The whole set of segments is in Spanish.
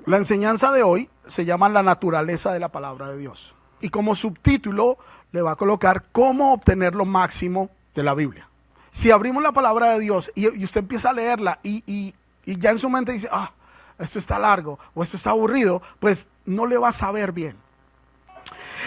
La enseñanza de hoy se llama La naturaleza de la palabra de Dios. Y como subtítulo le va a colocar cómo obtener lo máximo de la Biblia. Si abrimos la palabra de Dios y usted empieza a leerla y ya en su mente dice, esto está largo o esto está aburrido, pues no le va a saber bien.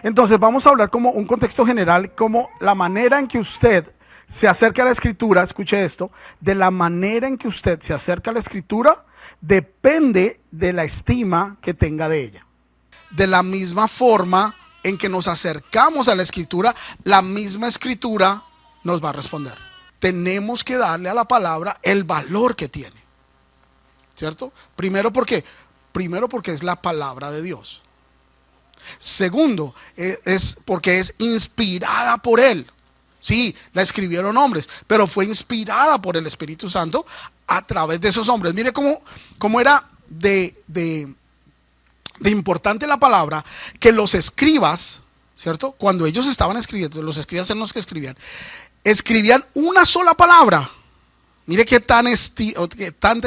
Entonces vamos a hablar como un contexto general, como la manera en que usted se acerca a la escritura. Escuche esto: de la manera en que usted se acerca a la escritura depende de la estima que tenga de ella. De la misma forma en que nos acercamos a la escritura, la misma escritura nos va a responder. Tenemos que darle a la palabra el valor que tiene, ¿cierto? Primero porque es la palabra de Dios. Segundo, es porque es inspirada por Él. Sí, la escribieron hombres, pero fue inspirada por el Espíritu Santo a través de esos hombres. Mire cómo era de importante la palabra, que los escribas, ¿cierto? Cuando ellos estaban escribiendo, los escribas eran los que escribían una sola palabra. Mire qué tanta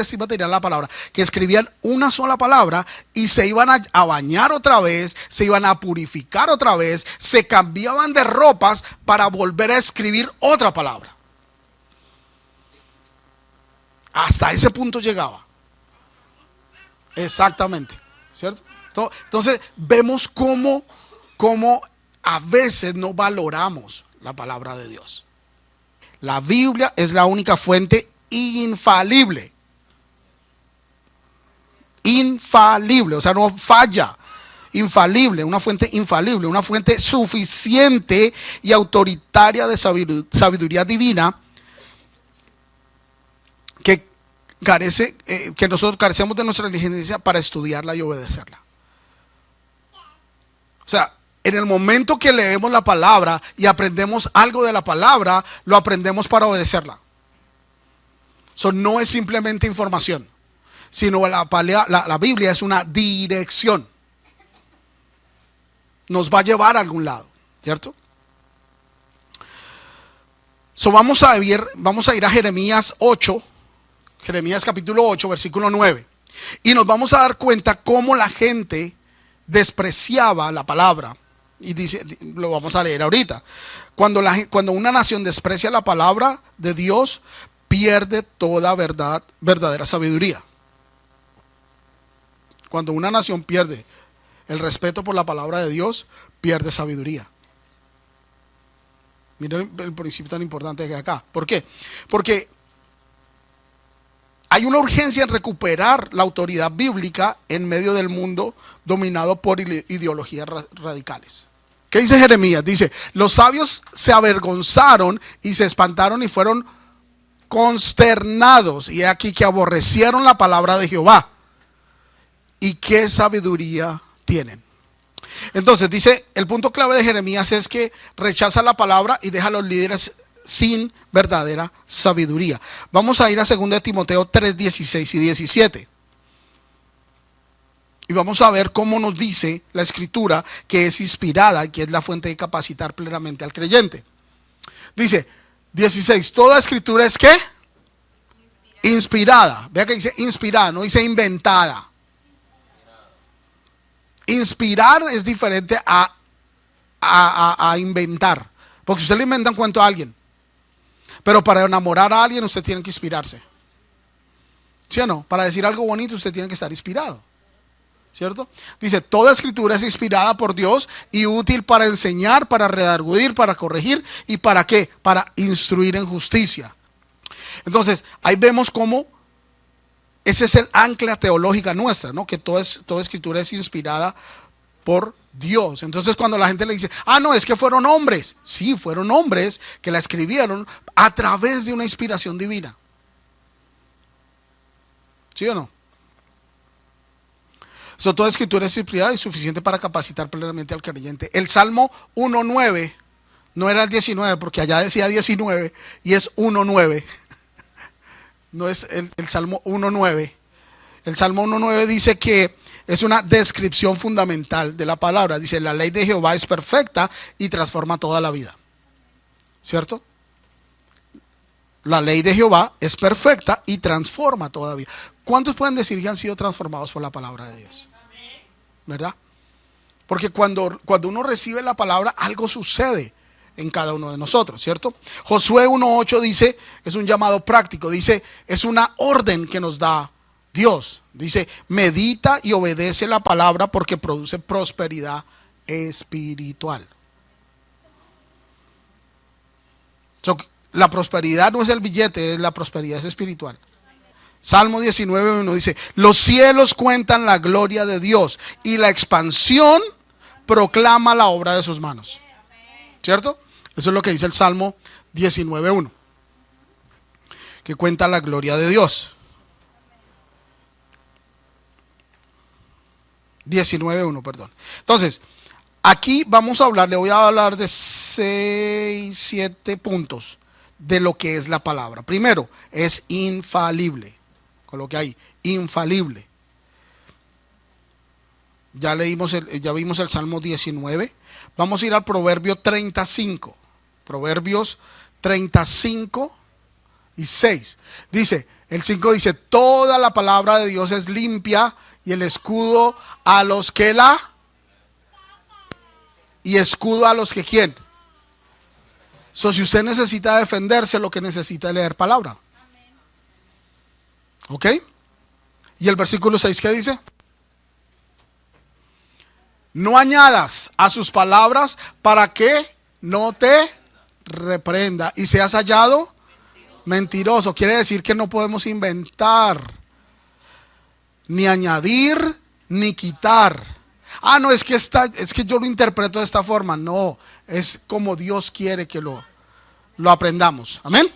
estima tenía la palabra, que escribían una sola palabra y se iban a bañar otra vez, se iban a purificar otra vez, se cambiaban de ropas para volver a escribir otra palabra. Hasta ese punto llegaba. Exactamente, ¿cierto? Entonces vemos cómo a veces no valoramos la palabra de Dios. La Biblia es la única fuente infalible. Infalible, o sea, no falla. Infalible, una fuente infalible, una fuente suficiente y autoritaria de sabiduría divina que nosotros carecemos de nuestra inteligencia para estudiarla y obedecerla. O sea, en el momento que leemos la palabra y aprendemos algo de la palabra, lo aprendemos para obedecerla. Eso no es simplemente información, sino la Biblia es una dirección. Nos va a llevar a algún lado, ¿cierto? Vamos a ir a Jeremías 8, Jeremías capítulo 8, versículo 9. Y nos vamos a dar cuenta cómo la gente despreciaba la palabra. Y dice, lo vamos a leer ahorita. Cuando una nación desprecia la palabra de Dios, pierde toda verdadera sabiduría. Cuando una nación pierde el respeto por la palabra de Dios, pierde sabiduría. Miren el principio tan importante que hay acá. ¿Por qué? Porque hay una urgencia en recuperar la autoridad bíblica en medio del mundo dominado por ideologías radicales. ¿Qué dice Jeremías? Dice, los sabios se avergonzaron y se espantaron y fueron consternados. Y aquí que aborrecieron la palabra de Jehová. ¿Y qué sabiduría tienen? Entonces dice, el punto clave de Jeremías es que rechaza la palabra y deja a los líderes sin verdadera sabiduría. Vamos a ir a 2 Timoteo 3, 16 y 17. Y vamos a ver cómo nos dice la escritura que es inspirada y que es la fuente de capacitar plenamente al creyente. Dice 16, toda escritura es ¿qué? Inspirada. Vea que dice inspirada, no dice inventada. Inspirar es diferente a inventar. Porque usted le inventa un cuento a alguien, pero para enamorar a alguien usted tiene que inspirarse. ¿Sí o no? Para decir algo bonito usted tiene que estar inspirado, ¿cierto? Dice, toda escritura es inspirada por Dios y útil para enseñar, para redarguir, para corregir y ¿para qué? Para instruir en justicia. Entonces, ahí vemos cómo ese es el ancla teológica nuestra, ¿no? Que toda escritura es inspirada por Dios. Entonces, cuando la gente le dice, no, es que fueron hombres. Sí, fueron hombres que la escribieron a través de una inspiración divina. ¿Sí o no? Toda escritura es inspirada y suficiente para capacitar plenamente al creyente. El Salmo 1.9, no era el 19, porque allá decía 19 y es 1.9. No es el Salmo 1.9. El Salmo 1.9 dice que es una descripción fundamental de la palabra. Dice, la ley de Jehová es perfecta y transforma toda la vida. ¿Cierto? La ley de Jehová es perfecta y transforma toda vida. ¿Cuántos pueden decir que han sido transformados por la palabra de Dios? ¿Verdad? Porque cuando uno recibe la palabra, algo sucede en cada uno de nosotros, ¿cierto? Josué 1:8 dice, es un llamado práctico, dice, es una orden que nos da Dios. Dice, medita y obedece la palabra porque produce prosperidad espiritual. La prosperidad no es el billete, la prosperidad es espiritual. Salmo 19:1 dice, los cielos cuentan la gloria de Dios y la expansión proclama la obra de sus manos. ¿Cierto? Eso es lo que dice el Salmo 19:1, que cuenta la gloria de Dios. 19:1, perdón. Entonces, aquí vamos a hablar, le voy a hablar de 6, 7 puntos de lo que es la palabra. Primero, es infalible. Coloque ahí, infalible. Ya vimos el Salmo 19. Vamos a ir al Proverbio 35. Proverbios 35 y 6. Dice, el 5 dice, toda la palabra de Dios es limpia y el escudo a los que y escudo a los que ¿quién? Si usted necesita defenderse, lo que necesita es leer palabra. ¿Ok? Y el versículo 6, ¿qué dice? No añadas a sus palabras para que no te reprenda y seas hallado mentiroso. Quiere decir que no podemos inventar, ni añadir, ni quitar. No, es que yo lo interpreto de esta forma. No, es como Dios quiere que lo aprendamos. Amén.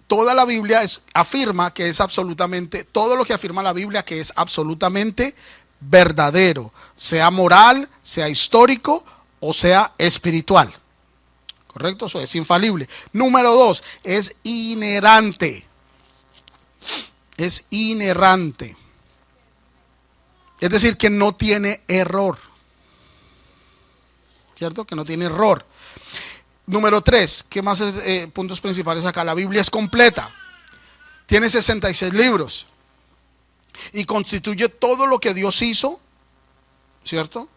Toda la Biblia afirma que es absolutamente, todo lo que afirma la Biblia que es absolutamente verdadero, sea moral, sea histórico o sea espiritual. ¿Correcto? Eso es infalible. Número 2, es inerrante. Es inerrante. Es decir, que no tiene error. ¿Cierto? Que no tiene error. Número 3, ¿qué más puntos principales acá? La Biblia es completa. Tiene 66 libros. Y constituye todo lo que Dios hizo, ¿cierto?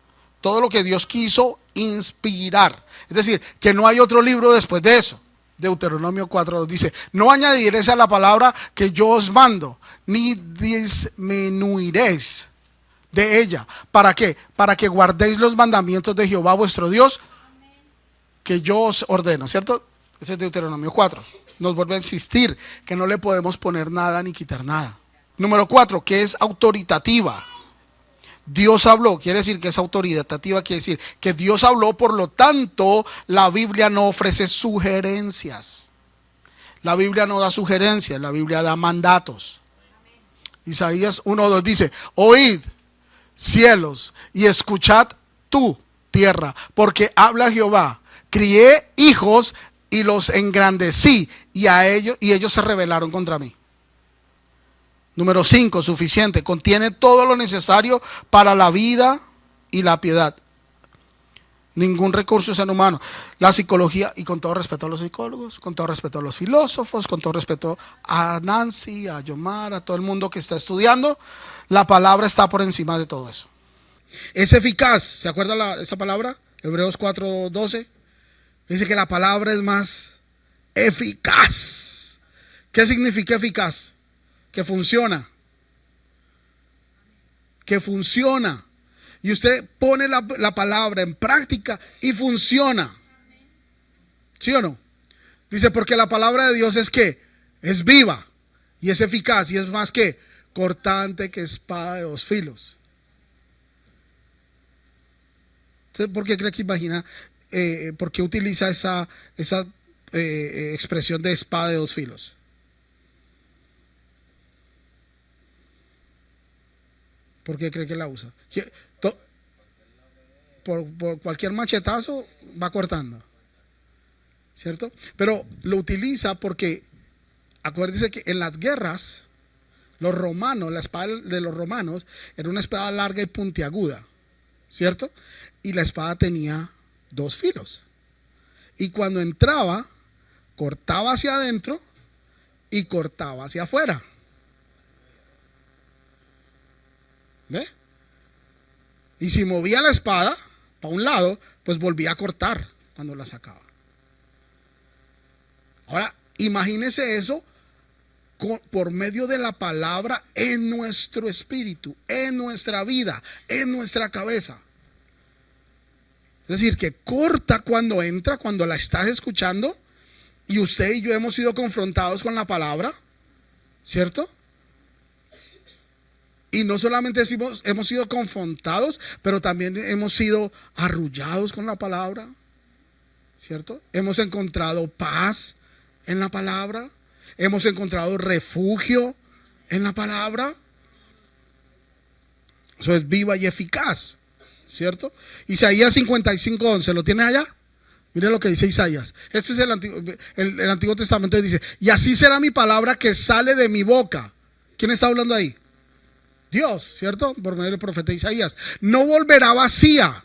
Todo lo que Dios quiso inspirar. Es decir, que no hay otro libro después de eso. Deuteronomio 4:2 dice, no añadiréis a la palabra que yo os mando, ni disminuiréis de ella. ¿Para qué? Para que guardéis los mandamientos de Jehová vuestro Dios, que yo os ordeno, ¿cierto? Ese es Deuteronomio 4. Nos vuelve a insistir que no le podemos poner nada ni quitar nada. Número 4, que es autoritativa. Dios habló, quiere decir que es autoritativa, quiere decir que Dios habló, por lo tanto, la Biblia no ofrece sugerencias. La Biblia no da sugerencias, la Biblia da mandatos. Isaías 1:2 dice, oíd, cielos, y escuchad tú, tierra, porque habla Jehová. Crié hijos y los engrandecí, y ellos se rebelaron contra mí. Número 5, suficiente. Contiene todo lo necesario para la vida y la piedad. Ningún recurso es en humano. La psicología, y con todo respeto a los psicólogos, con todo respeto a los filósofos, con todo respeto a Nancy, a Yomar, a todo el mundo que está estudiando, la palabra está por encima de todo eso. Es eficaz. ¿Se acuerda esa palabra? Hebreos 4:12. Dice que la palabra es más eficaz. ¿Qué significa eficaz? Que funciona. Que funciona. Y usted pone la palabra en práctica y funciona. ¿Sí o no? Dice, porque la palabra de Dios es que es viva y es eficaz y es más que cortante que espada de dos filos. ¿Usted por qué cree que imagina? ¿Por qué utiliza esa expresión de espada de dos filos? ¿Por qué cree que la usa? Por cualquier machetazo va cortando, ¿cierto? Pero lo utiliza porque acuérdese que en las guerras los romanos, la espada de los romanos era una espada larga y puntiaguda, ¿cierto? Y la espada tenía dos filos. Y cuando entraba, cortaba hacia adentro y cortaba hacia afuera. ¿Ve? Y si movía la espada para un lado, pues volvía a cortar cuando la sacaba. Ahora, imagínese eso por medio de la palabra en nuestro espíritu, en nuestra vida, en nuestra cabeza. Es decir, que corta cuando entra, cuando la estás escuchando, y usted y yo hemos sido confrontados con la palabra, ¿cierto? Y no solamente hemos sido confrontados, pero también hemos sido arrullados con la palabra, ¿cierto? Hemos encontrado paz en la palabra, hemos encontrado refugio en la palabra. Eso es viva y eficaz, ¿cierto? Isaías 55:11, ¿lo tiene allá? Mire lo que dice Isaías. Esto es el Antiguo Testamento, y dice: y así será mi palabra que sale de mi boca. ¿Quién está hablando ahí? Dios, ¿cierto? Por medio del profeta Isaías. No volverá vacía.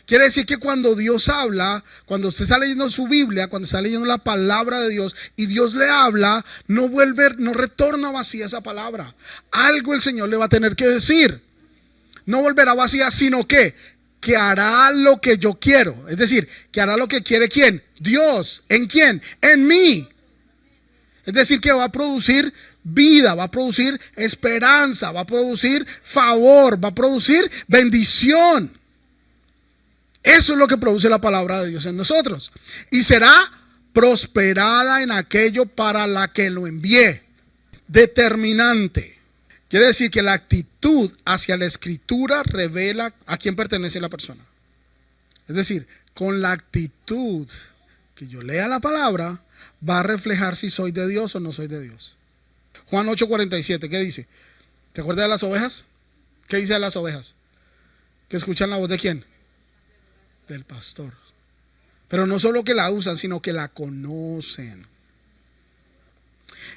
Quiere decir que cuando Dios habla, cuando usted está leyendo su Biblia, cuando está leyendo la palabra de Dios y Dios le habla, no retorna vacía esa palabra. Algo el Señor le va a tener que decir. No volverá vacía, sino que hará lo que yo quiero. Es decir, que hará lo que quiere ¿quién? Dios. ¿En quién? En mí. Es decir, que va a producir vida, va a producir esperanza, va a producir favor, va a producir bendición. Eso es lo que produce la palabra de Dios en nosotros. Y será prosperada en aquello para la que lo envié. Determinante. Quiere decir que la actitud hacia la escritura revela a quién pertenece la persona. Es decir, con la actitud que yo lea la palabra, va a reflejar si soy de Dios o no soy de Dios. Juan 8:47, ¿qué dice? ¿Te acuerdas de las ovejas? ¿Qué dice de las ovejas? Que escuchan la voz ¿de quién? Del pastor. Pero no solo que la usan, sino que la conocen.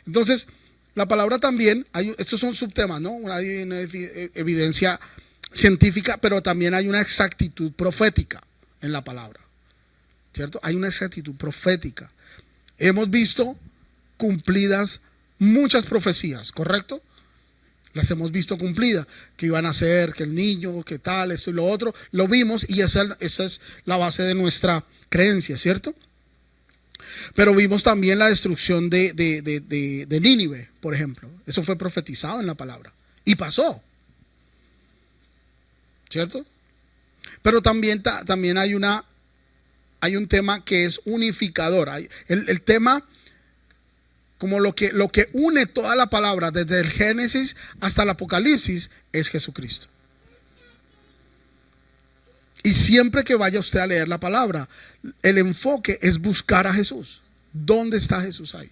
Entonces, la palabra también, estos son subtemas, ¿no? Hay una evidencia científica, pero también hay una exactitud profética en la palabra, ¿cierto? Hay una exactitud profética. Hemos visto cumplidas muchas profecías, ¿correcto? Las hemos visto cumplidas, que iban a ser, que el niño, que tal, esto y lo otro, lo vimos, y esa es la base de nuestra creencia, ¿cierto? Pero vimos también la destrucción de Nínive, por ejemplo. Eso fue profetizado en la palabra y pasó, ¿cierto? Pero también hay un tema que es unificador. El tema, como lo que une toda la palabra desde el Génesis hasta el Apocalipsis, es Jesucristo. Y siempre que vaya usted a leer la palabra, el enfoque es buscar a Jesús. ¿Dónde está Jesús ahí?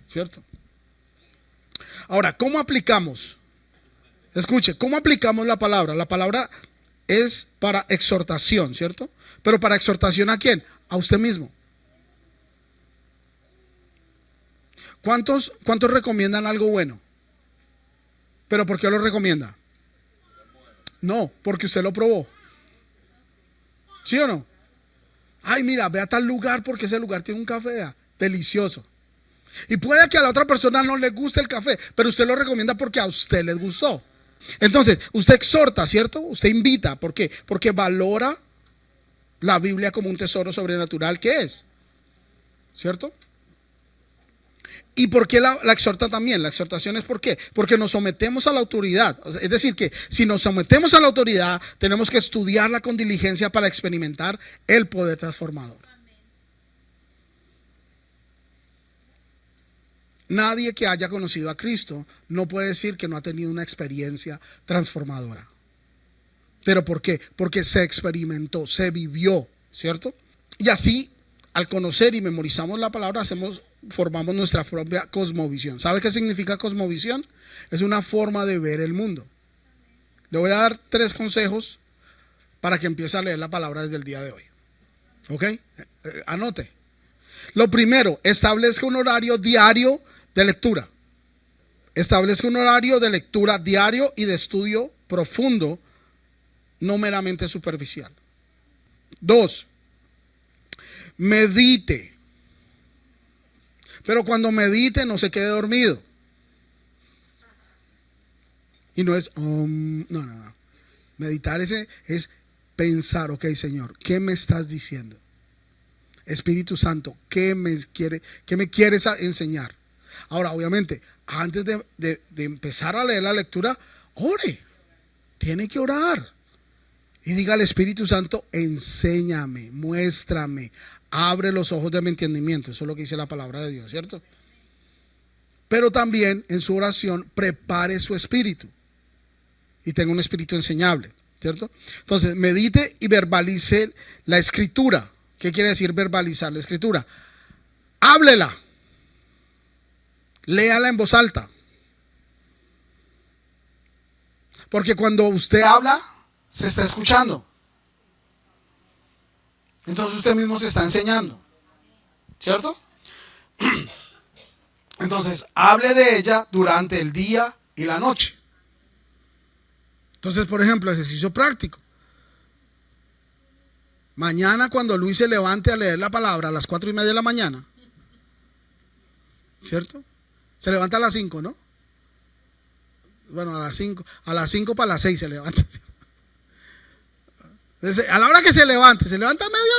¿Cierto? Ahora, ¿cómo aplicamos? Escuche, ¿cómo aplicamos la palabra? La palabra es para exhortación, ¿cierto? Pero para exhortación ¿a quién? A usted mismo. ¿Cuántos recomiendan algo bueno? ¿Pero por qué lo recomienda? No, porque usted lo probó. ¿Sí o no? Ay, mira, ve a tal lugar porque ese lugar tiene un café delicioso. Y puede que a la otra persona no le guste el café, pero usted lo recomienda porque a usted les gustó. Entonces, usted exhorta, ¿cierto? Usted invita. ¿Por qué? Porque valora la Biblia como un tesoro sobrenatural que es, ¿cierto? ¿Y por qué la exhorta también? La exhortación es ¿por qué? Porque nos sometemos a la autoridad. Es decir, que si nos sometemos a la autoridad, tenemos que estudiarla con diligencia para experimentar el poder transformador. Nadie que haya conocido a Cristo no puede decir que no ha tenido una experiencia transformadora. ¿Pero por qué? Porque se experimentó, se vivió, ¿cierto? Y así, al conocer y memorizamos la palabra, formamos nuestra propia cosmovisión. ¿Sabe qué significa cosmovisión? Es una forma de ver el mundo. Le voy a dar 3 consejos para que empiece a leer la palabra desde el día de hoy. ¿Ok? Anote. Lo primero, establezca un horario diario de lectura. Establezca un horario de lectura diario y de estudio profundo, no meramente superficial. 2, medite. Pero cuando medite, no se quede dormido. Y no es, no. Meditar es pensar, ok, Señor, ¿qué me estás diciendo? Espíritu Santo, ¿qué me quieres enseñar? Ahora, obviamente, antes de empezar a leer la lectura, ore. Tiene que orar. Y diga al Espíritu Santo, enséñame, muéstrame, abre los ojos de mi entendimiento. Eso es lo que dice la palabra de Dios, ¿cierto? Pero también en su oración prepare su espíritu y tenga un espíritu enseñable, ¿cierto? Entonces, medite y verbalice la escritura. ¿Qué quiere decir verbalizar la escritura? Háblela. Léala en voz alta. Porque cuando usted habla, se está escuchando. Entonces usted mismo se está enseñando, ¿cierto? Entonces, hable de ella durante el día y la noche. Entonces, por ejemplo, ejercicio práctico. Mañana cuando Luis se levante a leer la palabra a las 4:30 de la mañana, ¿cierto? Se levanta a las 5, ¿no? Bueno, a las 5 para las 6 se levanta. Entonces, a la hora que se levanta media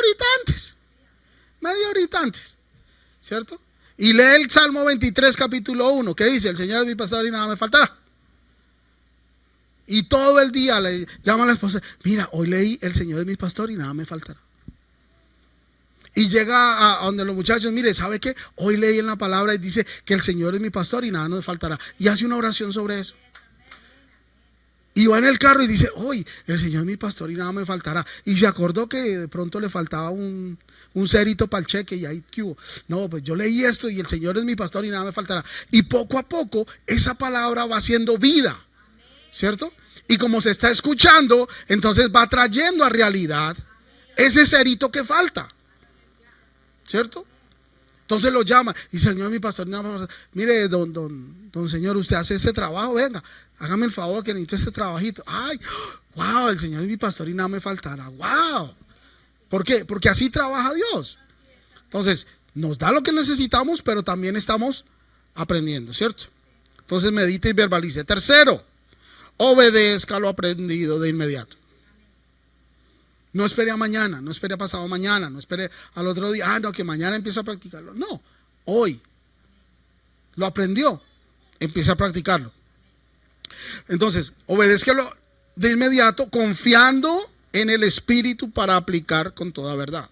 horita antes, ¿cierto? Y lee el Salmo 23, capítulo 1, que dice, el Señor es mi pastor y nada me faltará. Y todo el día le llama a la esposa, mira, hoy leí, el Señor es mi pastor y nada me faltará. Y llega a donde los muchachos, mire, ¿sabe qué? Hoy leí en la palabra y dice que el Señor es mi pastor y nada nos faltará. Y hace una oración sobre eso. Y va en el carro y dice, hoy el Señor es mi pastor y nada me faltará. Y se acordó que de pronto le faltaba un cerito para el cheque y ahí, ¿qué hubo? No, pues yo leí esto y el Señor es mi pastor y nada me faltará. Y poco a poco esa palabra va haciendo vida, ¿cierto? Y como se está escuchando, entonces va trayendo a realidad ese cerito que falta, ¿cierto? Entonces lo llama y Señor mi pastor, mire don Señor, usted hace ese trabajo, venga, hágame el favor que necesito este trabajito. Ay, wow, el Señor es mi pastor y nada me faltará. Wow. ¿Por qué? Porque así trabaja Dios. Entonces nos da lo que necesitamos, pero también estamos aprendiendo, ¿cierto? Entonces medite y verbalice. Tercero, obedezca lo aprendido de inmediato. No espere a mañana, no espere a pasado mañana, no espere al otro día, no, que mañana empiezo a practicarlo. No, hoy lo aprendió, empieza a practicarlo. Entonces, obedézcalo de inmediato, confiando en el Espíritu para aplicar con toda verdad.